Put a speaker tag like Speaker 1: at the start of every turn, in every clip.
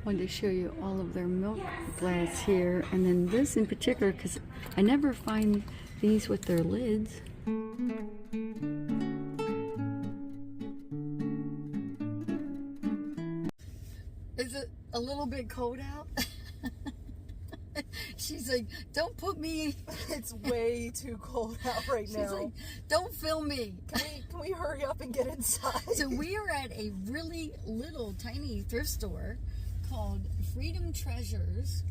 Speaker 1: Wanted to show you all of their milk glass here, and then this in particular because I never find these with their lids. Is it a little bit cold out? She's like, don't put me.
Speaker 2: It's way too cold out right now.
Speaker 1: She's like, don't film me.
Speaker 2: Can we hurry up and get inside?
Speaker 1: So we are at a really little tiny thrift store called Freedom Treasures.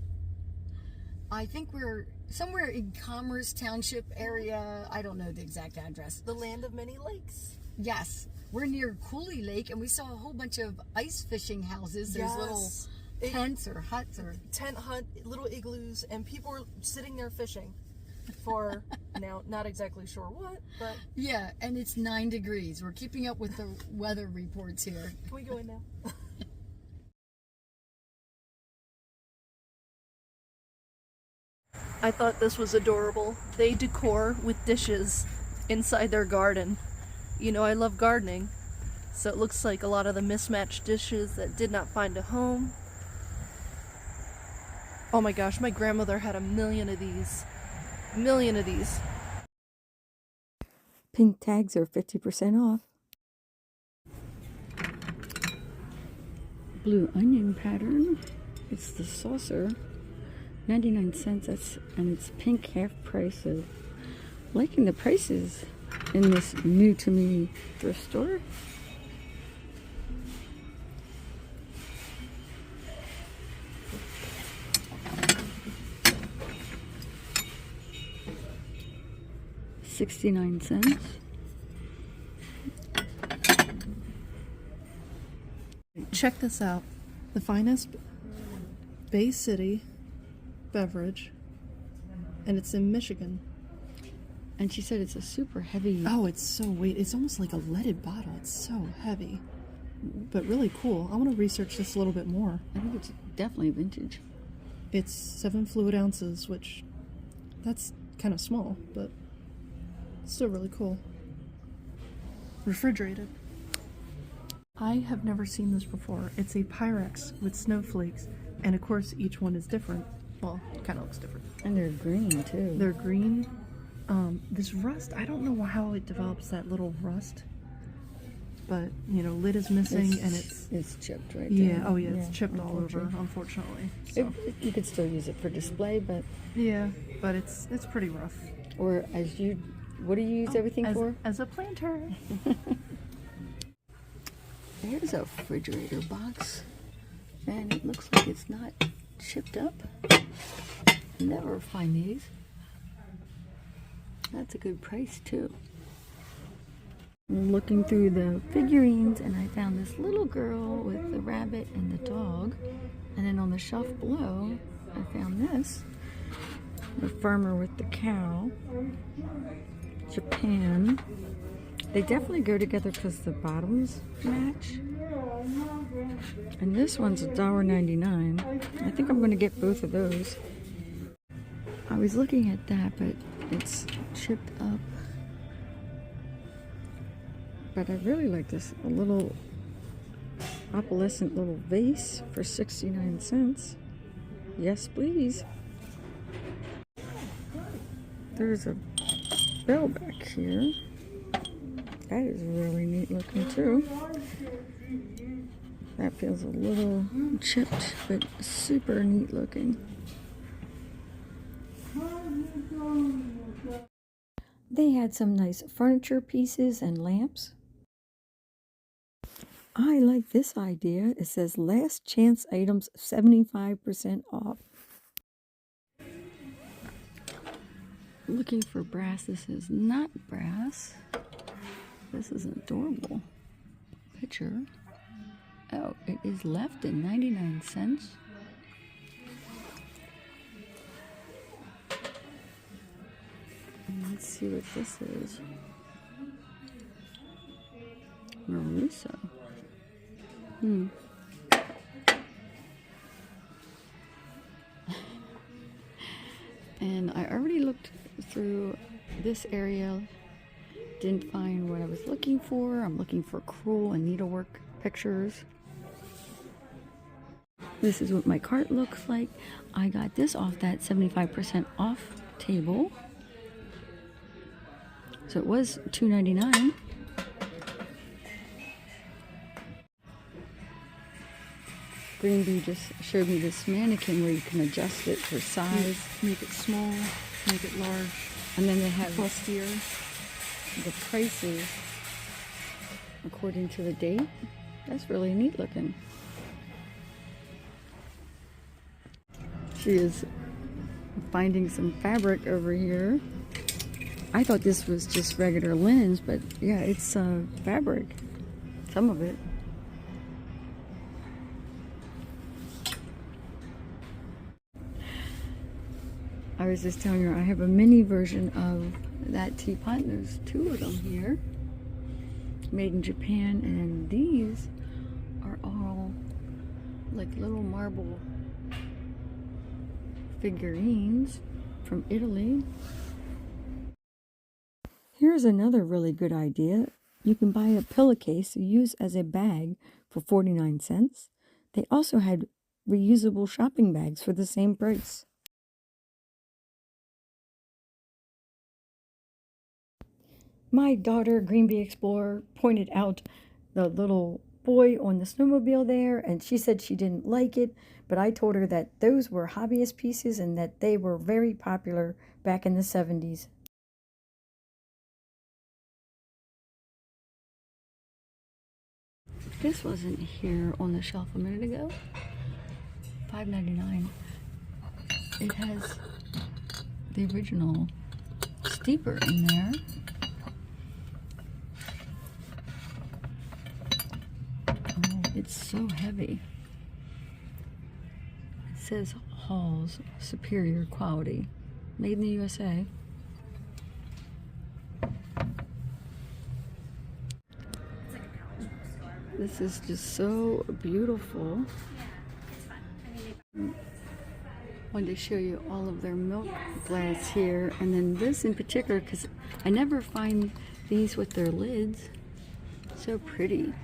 Speaker 1: I think we're somewhere in Commerce Township area. I don't know the exact address.
Speaker 2: The land of many lakes.
Speaker 1: Yes. We're near Cooley Lake, and we saw a whole bunch of ice fishing houses. There's little tents or huts or
Speaker 2: tent hut, little igloos, and people were sitting there fishing for now, not exactly sure what, but
Speaker 1: yeah, and it's 9 degrees. We're keeping up with the weather reports here.
Speaker 2: Can we go in now? I thought this was adorable. They decor with dishes inside their garden. You know, I love gardening, so it looks like a lot of the mismatched dishes that did not find a home. Oh my gosh, my grandmother had a million of these. A million of these.
Speaker 1: Pink tags are 50% off. Blue onion pattern. It's the saucer. 99 cents. And it's pink half price. So liking the prices in this new to me thrift store. $0.69.
Speaker 2: Check this out. The finest Bay City beverage, and it's in Michigan.
Speaker 1: And she said it's a super heavy.
Speaker 2: Oh, it's so weight. It's almost like a leaded bottle. It's so heavy, but really cool. I want to research this a little bit more.
Speaker 1: I think it's definitely vintage.
Speaker 2: It's 7 fluid ounces, which that's kind of small, but still really cool. Refrigerated. I have never seen this before. It's a Pyrex with snowflakes, and of course each one is different. Well, kind of looks different.
Speaker 1: And they're green too.
Speaker 2: They're green. This rust, I don't know how it develops that little rust, but you know, lid is missing and
Speaker 1: it's chipped right
Speaker 2: yeah,
Speaker 1: there.
Speaker 2: Oh yeah, it's chipped all over, unfortunately. So.
Speaker 1: You could still use it for display, but
Speaker 2: yeah, but it's pretty rough.
Speaker 1: Or what do you use everything for?
Speaker 2: As a planter.
Speaker 1: There's a refrigerator box, and it looks like it's not chipped up. Never find these. That's a good price too. I'm looking through the figurines, and I found this little girl with the rabbit and the dog, and then on the shelf below I found this, the farmer with the cow. Japan. They definitely go together because the bottoms match. And this one's $1.99. I think I'm going to get both of those. I was looking at that, but it's chipped up. But I really like this, a little opalescent little vase for 69 cents. Yes, please. There's a bell back here. That is really neat looking too. That feels a little chipped, but super neat looking. They had some nice furniture pieces and lamps. I like this idea. It says last chance items 75% off. Looking for brass. This is not brass. This is an adorable picture. Oh, it is left at 99 cents. And let's see what this is. Marusa. And I already looked through this area. Didn't find what I was looking for. I'm looking for crewel and needlework pictures. This is what my cart looks like. I got this off that 75% off table. So it was $2.99. Greenbee just showed me this mannequin where you can adjust it for size.
Speaker 2: Make it small, make it large.
Speaker 1: And then they have
Speaker 2: bustier.
Speaker 1: the prices according to the date. That's really neat looking. She is finding some fabric over here. I thought this was just regular linens, but yeah, it's fabric. Some of it. I was just telling her I have a mini version of that teapot. There's two of them here. Made in Japan, and these are all like little marble figurines from Italy. Here's another really good idea. You can buy a pillowcase to use as a bag for 49 cents. They also had reusable shopping bags for the same price. My daughter, Greenbee Explorer, pointed out the little boy on the snowmobile there, and she said she didn't like it, but I told her that those were hobbyist pieces and that they were very popular back in the 70s. This wasn't here on the shelf a minute ago. $5.99. It has the original steeper in there. Oh, it's so heavy. It says Hall's superior quality. Made in the USA. This is just so beautiful. Wanted to show you all of their milk glass here, and then this in particular because I never find these with their lids. So pretty.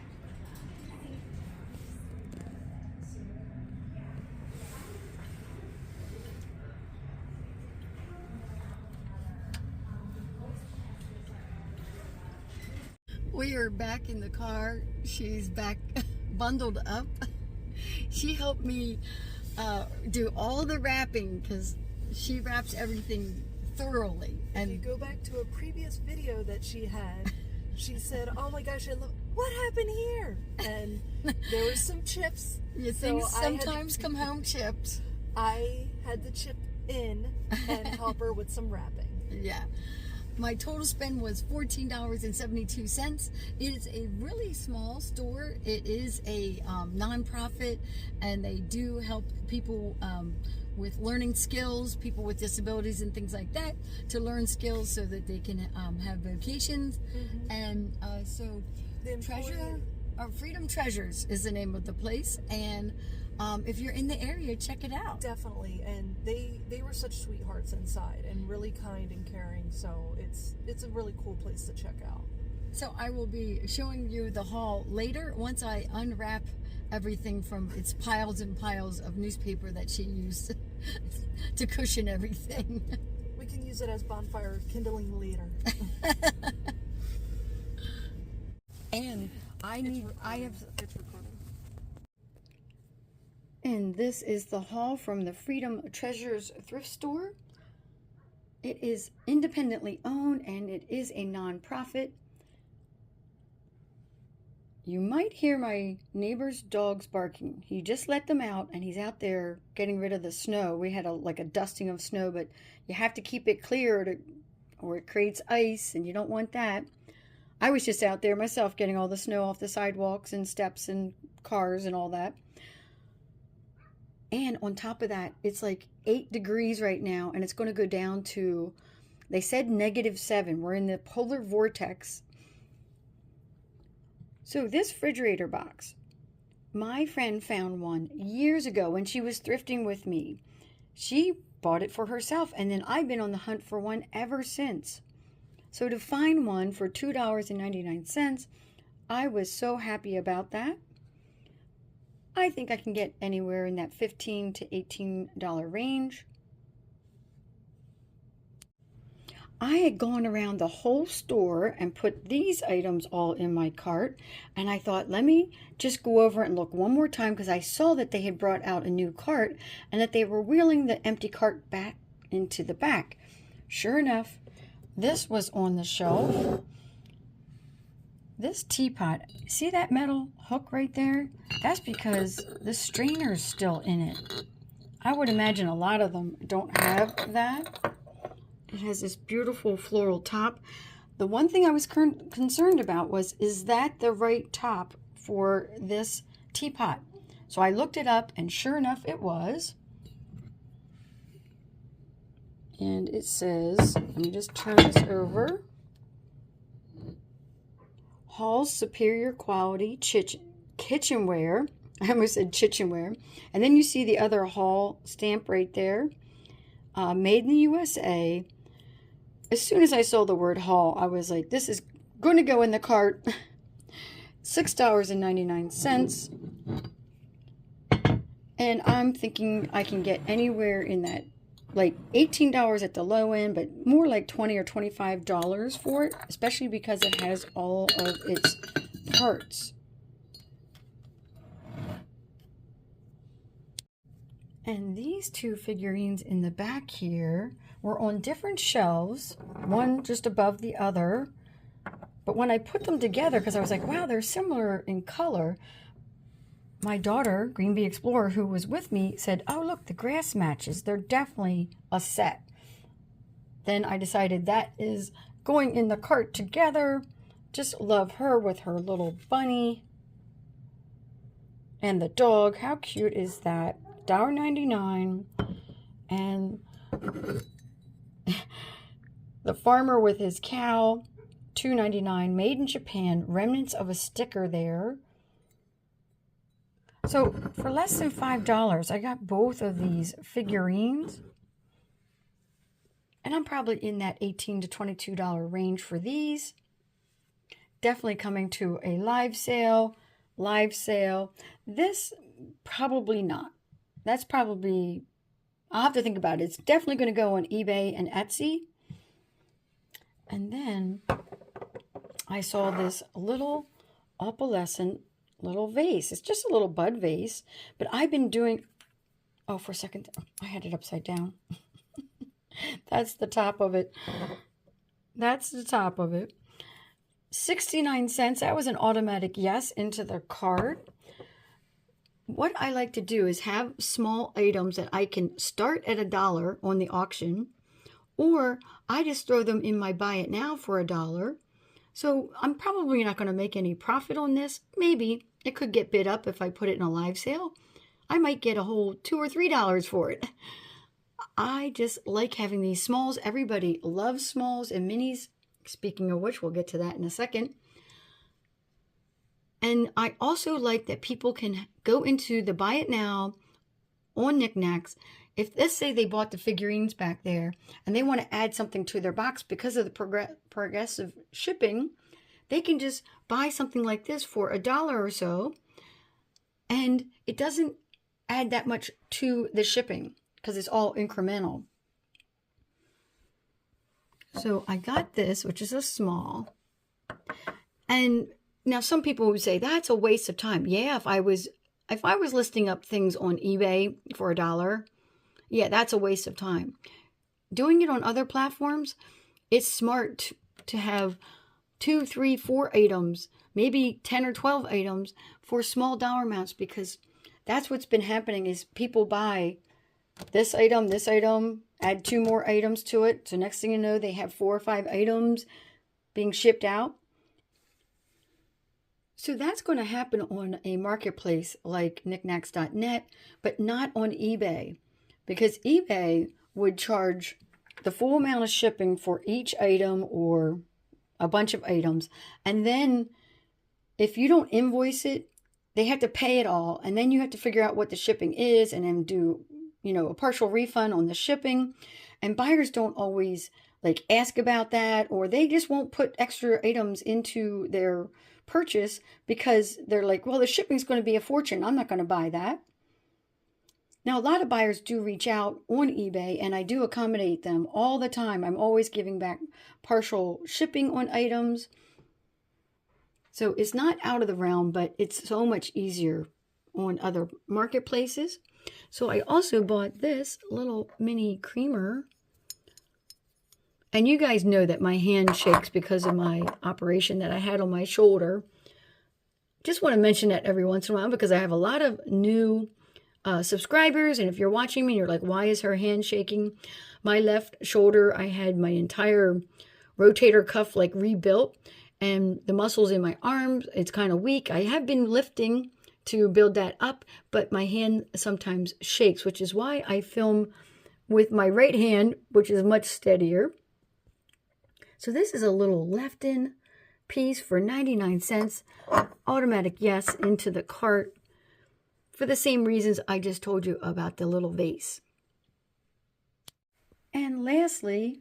Speaker 1: We are back in the car. She's back bundled up. She helped me do all the wrapping because she wraps everything thoroughly. And
Speaker 2: if you go back to a previous video that she had, she said, "Oh my gosh, what happened here?" And there were some chips.
Speaker 1: You think sometimes come home chipped.
Speaker 2: I had to chip in and help her with some wrapping.
Speaker 1: Yeah. My total spend was $14.72. It is a really small store. It is a non-profit, and they do help people with learning skills, people with disabilities and things like that, to learn skills so that they can have vocations. Mm-hmm. And so Freedom Treasures is the name of the place, and if you're in the area, check it out.
Speaker 2: Definitely, and they were such sweethearts inside and really kind and caring, so it's a really cool place to check out.
Speaker 1: So I will be showing you the haul later once I unwrap everything from its piles and piles of newspaper that she used to cushion everything.
Speaker 2: We can use it as bonfire kindling later.
Speaker 1: And
Speaker 2: it's recording.
Speaker 1: And this is the haul from the Freedom Treasures thrift store. It is independently owned and it is a non-profit. You might hear my neighbor's dogs barking. He just let them out and he's out there getting rid of the snow. We had like a dusting of snow, but you have to keep it clear or it creates ice, and you don't want that. I was just out there myself getting all the snow off the sidewalks and steps and cars and all that. And on top of that, it's like 8 degrees right now, and it's going to go down to, they said -7. We're in the polar vortex. So this refrigerator box, my friend found one years ago when she was thrifting with me. She bought it for herself, and then I've been on the hunt for one ever since. So to find one for $2.99, I was so happy about that. I think I can get anywhere in that $15 to $18 range. I had gone around the whole store and put these items all in my cart, and I thought, let me just go over and look one more time, because I saw that they had brought out a new cart and that they were wheeling the empty cart back into the back. Sure enough, this was on the shelf. This teapot, see that metal hook right there? That's because the strainer is still in it. I would imagine a lot of them don't have that. It has this beautiful floral top. The one thing I was concerned about was, is that the right top for this teapot? So I looked it up, and sure enough, it was. And it says, let me just turn this over. Hall's Superior Quality Kitchenware. I almost said kitchenware. And then you see the other Hall stamp right there. Made in the USA. As soon as I saw the word Hall, I was like, this is going to go in the cart. $6.99. And I'm thinking I can get anywhere in that, like $18 at the low end, but more like $20 or $25 for it, especially because it has all of its parts. And these two figurines in the back here were on different shelves, one just above the other. But when I put them together, because I was like, wow, they're similar in color, my daughter, Green Bee Explorer, who was with me, said, oh, look, the grass matches. They're definitely a set. Then I decided that is going in the cart together. Just love her with her little bunny. And the dog, how cute is that? $1.99. And the farmer with his cow, $2.99. Made in Japan. Remnants of a sticker there. So for less than $5, I got both of these figurines. And I'm probably in that $18 to $22 range for these. Definitely coming to a live sale. Live sale. This, probably not. That's probably, I'll have to think about it. It's definitely going to go on eBay and Etsy. And then I saw this little opalescent little vase. It's just a little bud vase, but I've been doing, oh, for a second, I had it upside down. That's the top of it. That's the top of it. 69 cents. That was an automatic yes into the cart. What I like to do is have small items that I can start at $1 on the auction, or I just throw them in my buy it now for $1. So I'm probably not going to make any profit on this. Maybe it could get bid up if I put it in a live sale. I might get a whole $2 or $3 for it. I just like having these smalls. Everybody loves smalls and minis. Speaking of which, we'll get to that in a second. And I also like that people can go into the buy it now on knickknacks. If, let's say they bought the figurines back there and they want to add something to their box because of the progressive shipping, they can just buy something like this for $1 or so, and it doesn't add that much to the shipping because it's all incremental. So I got this, which is a small. And now some people would say that's a waste of time. Yeah, if I was listing up things on eBay for $1, yeah, that's a waste of time. Doing it on other platforms, it's smart to have 2, 3, 4 items, maybe 10 or 12 items for small dollar amounts, because that's what's been happening is people buy this item, add 2 more items to it. So next thing you know, they have 4 or 5 items being shipped out. So that's going to happen on a marketplace like knickknacks.net, but not on eBay, because eBay would charge the full amount of shipping for each item or a bunch of items. And then if you don't invoice it, they have to pay it all. And then you have to figure out what the shipping is and then do, a partial refund on the shipping. And buyers don't always like ask about that, or they just won't put extra items into their purchase because they're like, well, the shipping's going to be a fortune. I'm not going to buy that. Now, a lot of buyers do reach out on eBay, and I do accommodate them all the time. I'm always giving back partial shipping on items. So it's not out of the realm, but it's so much easier on other marketplaces. So I also bought this little mini creamer. And you guys know that my hand shakes because of my operation that I had on my shoulder. Just want to mention that every once in a while because I have a lot of new subscribers. And if you're watching me, you're like, why is her hand shaking? My left shoulder, I had my entire rotator cuff like rebuilt. And the muscles in my arms, it's kind of weak. I have been lifting to build that up, but my hand sometimes shakes, which is why I film with my right hand, which is much steadier. So this is a little left-in piece for 99 cents. Automatic yes into the cart for the same reasons I just told you about the little vase. And lastly,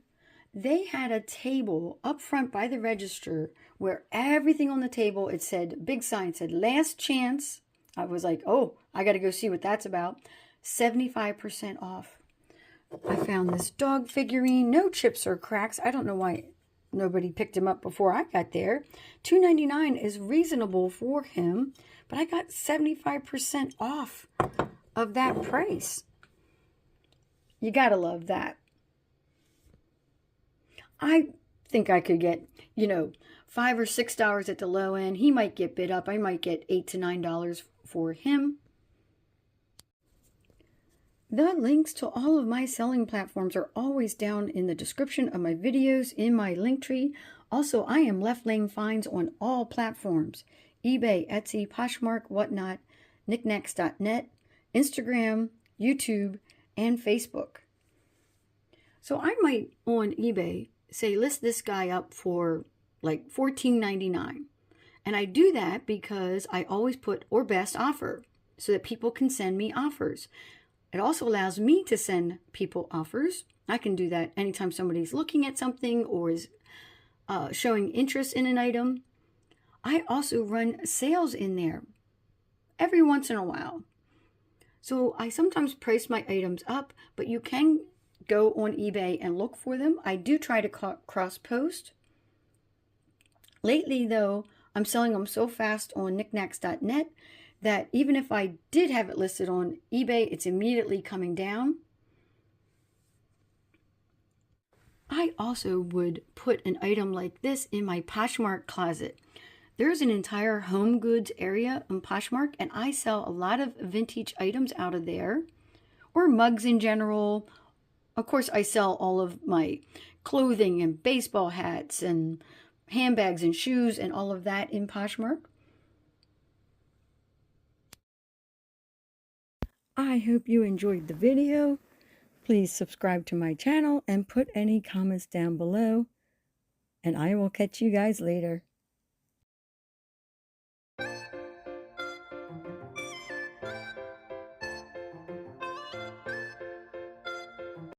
Speaker 1: they had a table up front by the register where everything on the table, it said, big sign said, last chance. I was like, oh, I got to go see what that's about. 75% off. I found this dog figurine, no chips or cracks. I don't know why nobody picked him up before I got there. $2.99 is reasonable for him, but I got 75% off of that price. You got to love that. I think I could get, $5 or $6 at the low end. He might get bid up. I might get $8 to $9 for him. The links to all of my selling platforms are always down in the description of my videos in my link tree. Also, I am left laying finds on all platforms: eBay, Etsy, Poshmark, Whatnot, knickknacks.net, Instagram, YouTube, and Facebook. So I might on eBay say list this guy up for like $14.99. And I do that because I always put or best offer so that people can send me offers. It also allows me to send people offers. I can do that anytime somebody's looking at something or is showing interest in an item. I also run sales in there every once in a while. So I sometimes price my items up, but you can go on eBay and look for them. I do try to cross-post. Lately, though, I'm selling them so fast on knickknacks.net that even if I did have it listed on eBay, it's immediately coming down. I also would put an item like this in my Poshmark closet. There's an entire home goods area in Poshmark, and I sell a lot of vintage items out of there, or mugs in general. Of course, I sell all of my clothing and baseball hats and handbags and shoes and all of that in Poshmark. I hope you enjoyed the video. Please subscribe to my channel and put any comments down below. And I will catch you guys later.